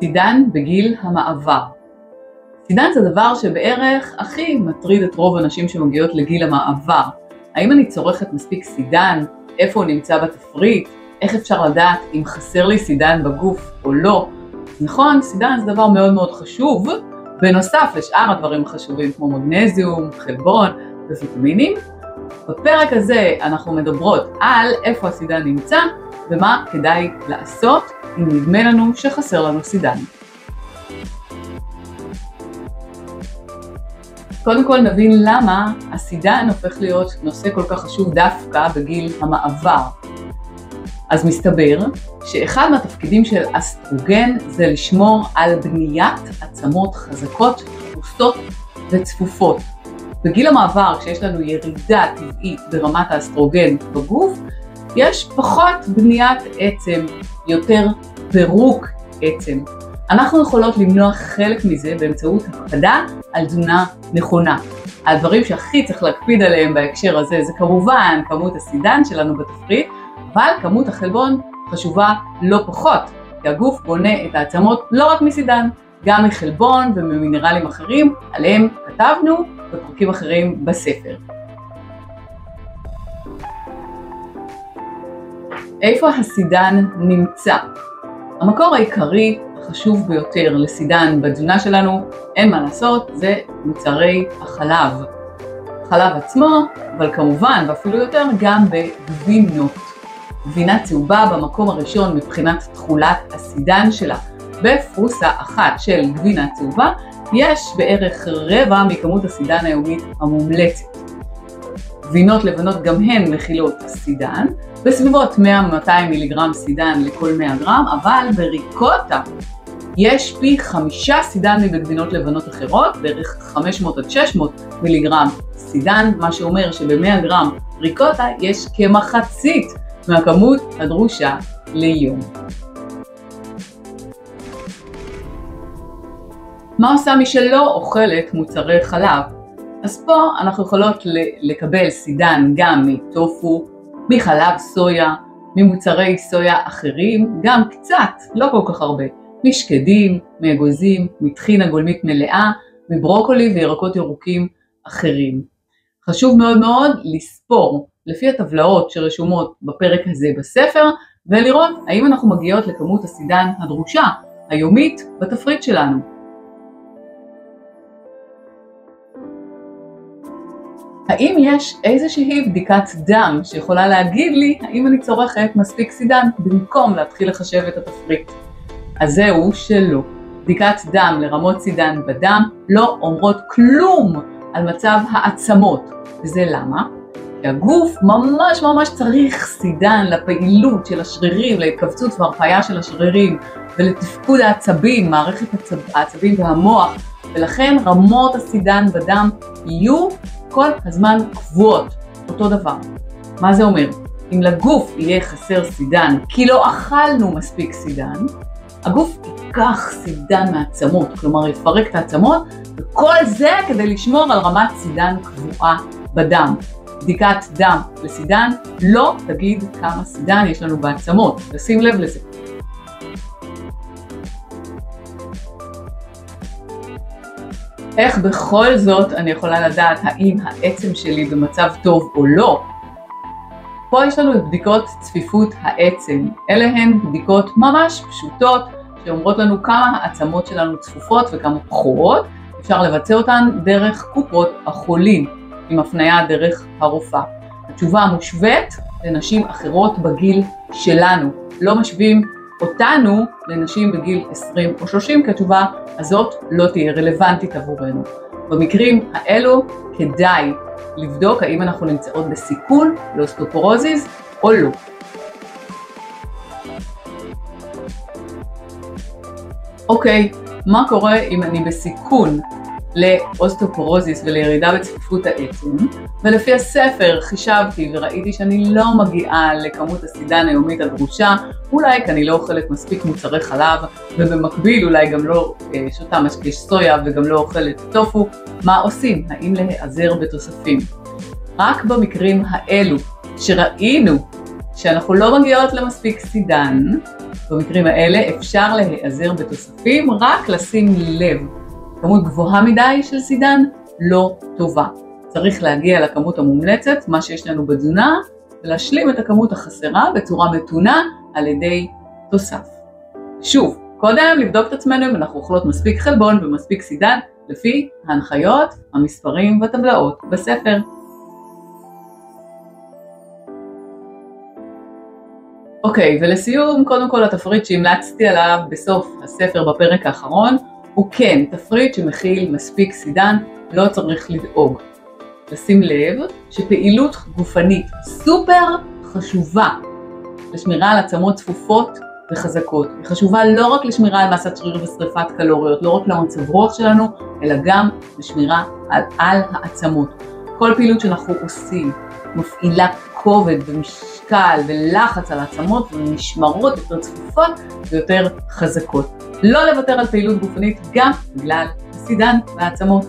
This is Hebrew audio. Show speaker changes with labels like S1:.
S1: סידן בגיל המעבר. סידן זה דבר שבערך הכי מטריד את רוב הנשים שמגיעות לגיל המעבר. האם אני צורכת מספיק סידן? איפה הוא נמצא בתפריט? איך אפשר לדעת אם חסר לי סידן בגוף או לא? נכון, סידן זה דבר מאוד מאוד חשוב, בנוסף לשאר הדברים החשובים כמו מגנזיום, חלבון וויטמינים. בפרק הזה אנחנו מדברות על איפה הסידן נמצא ומה כדאי לעשות אם נדמה לנו שחסר לנו סידן. קודם כל נבין למה הסידן הופך להיות נושא כל כך חשוב דווקא בגיל המעבר. אז מסתבר שאחד מהתפקידים של אסטרוגן זה לשמור על בניית עצמות חזקות, דפוסות וצפופות. בגיל המעבר, כשיש לנו ירידה טבעית ברמת האסטרוגן בגוף, יש פחות בניית עצם, יותר פירוק עצם. אנחנו יכולות למנוע חלק מזה באמצעות הקפדה על תזונה נכונה. הדברים שהכי צריך להקפיד עליהם בהקשר הזה זה כמובן כמות הסידן שלנו בתפריט, אבל כמות החלבון חשובה לא פחות, כי הגוף בונה את העצמות לא רק מסידן, גם מחלבון וממינרלים אחרים, עליהם כתבנו בפרקים אחרים בספר. איפה הסידן נמצא? המקור העיקרי החשוב ביותר לסידן בתזונה שלנו, אין מה לעשות, זה מוצרי החלב. החלב עצמו, אבל כמובן ואפילו יותר גם בגבינות. גבינה צהובה במקום הראשון מבחינת תכולת הסידן שלה. בפרוסה אחת של גבינה צהובה יש בערך רבע מכמות הסידן היומית המומלצת. גבינות לבנות גם הן מכילות סידן, בסביבות 100-200 מיליגרם סידן לכל 100 גרם, אבל בריקוטה יש פי 5 סידן מבגבינות לבנות אחרות, בערך 500-600 מיליגרם סידן, מה שאומר שב-100 גרם ריקוטה יש כמחצית מהכמות הדרושה ליום. מה עושה מי שלא אוכלת מוצרי חלב? אז פה אנחנו יכולות לקבל סידן גם מטופו, מחלב סויה, ממוצרי סויה אחרים, גם קצת, לא כל כך הרבה, משקדים, מאגוזים, מטחינה גולמית מלאה, מברוקולי וירקות ירוקים אחרים. חשוב מאוד מאוד לספור לפי הטבלאות שרשומות בפרק הזה בספר, ולראות האם אנחנו מגיעות לכמות הסידן הדרושה היומית בתפריט שלנו. האם יש איזושהי בדיקת דם שיכולה להגיד לי האם אני צורכת מספיק סידן במקום להתחיל לחשב את התפריט? אז זהו שלא. בדיקת דם לרמות סידן בדם לא אומרות כלום על מצב העצמות. וזה למה? כי הגוף ממש צריך סידן לפעילות של השרירים, להתכווצות והרפאיה של השרירים ולתפקוד העצבים, מערכת העצבים והמוח, ולכן רמות הסידן בדם יהיו כל הזמן קבועות, אותו דבר. מה זה אומר? אם לגוף יהיה חסר סידן כי לא אכלנו מספיק סידן, הגוף ייקח סידן מהעצמות, כלומר יפרק את העצמות, וכל זה כדי לשמור על רמת סידן קבועה בדם. בדיקת דם לסידן לא תגיד כמה סידן יש לנו בעצמות, ושים לב לזה. איך בכל זאת אני יכולה לדעת האם העצם שלי במצב טוב או לא? פה יש לנו את בדיקות צפיפות העצם. אלה הן בדיקות ממש פשוטות שאומרות לנו כמה העצמות שלנו צפופות וכמה פחות. אפשר לבצע אותן דרך קופות החולים עם הפניה דרך הרופאה. התשובה מושווית לנשים אחרות בגיל שלנו. לא משווים אותנו לנשים בגיל 20 או 30, כי התשובה הזאת לא תהיה רלוונטית עבורנו. במקרים האלו כדאי לבדוק האם אנחנו נמצאות בסיכון לאוסטאופורוזיס או לא. אוקיי, מה קורה אם אני בסיכון לאוסטאופורוזיס ולירידה בצפיפות העצם? ולפי הספר חישבתי וראיתי שאני לא מגיעה לכמות הסידן היומית הדרושה, אולי כי אני לא אוכלת מספיק מוצרי חלב, ובמקביל אולי גם לא שותה משקי סויה וגם לא אוכלת טופו. מה עושים? האם להיעזר בתוספים? רק במקרים האלו שראינו כשאנחנו לא מגיעות למספיק סידן, במקרים האלה אפשר להיעזר בתוספים, רק לשים לב. כמות גבוהה מדי של סידן לא טובה. צריך להגיע לכמות המומלצת, מה שיש לנו בתזונה, ולהשלים את הכמות החסרה בצורה מתונה על ידי תוסף. שוב, קודם לבדוק את עצמנו אם אנחנו אוכלות מספיק חלבון ומספיק סידן, לפי ההנחיות, המספרים והטבלאות בספר. אוקיי, ולסיום, קודם כל התפריט שהמלצתי עליו בסוף הספר בפרק האחרון, הוא כן תפריט שמכיל מספיק סידן, לא צריך לדאוג. לשים לב שפעילות גופנית סופר חשובה לשמירה על עצמות צפופות וחזקות. היא חשובה לא רק לשמירה על מסת שריר ושריפת קלוריות, לא רק למצב רוח שלנו, אלא גם לשמירה על העצמות. כל פעילות שאנחנו עושים מפעילה כובד ומשקל ולחץ על העצמות ונשמרות יותר צפופות ויותר חזקות. לא לוותר על פעילות גופנית גם בגלל הסידן והעצמות.